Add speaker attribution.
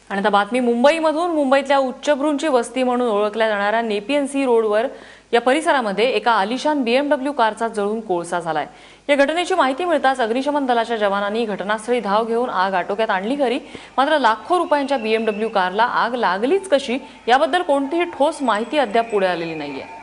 Speaker 1: आणि आता बातमी मुंबईमधून. मुंबईतल्या उच्चभ्रूंची वस्ती म्हणून ओळखल्या जाणाऱ्या नेपियन सी रोडवर या परिसरामध्ये एका आलिशान BMW कारचा जळून कोळसा झालाय. या घटनेची माहिती मिळताच अग्निशमन दलाच्या जवानांनी घटनास्थळी धाव घेऊन आग आटोक्यात आणली खरी, मात्र लाखो रुपयांच्या BMW कारला आग लागलीच कशी याबद्दल कोणतीही ठोस माहिती अद्याप पुढे आलेली नाहीये.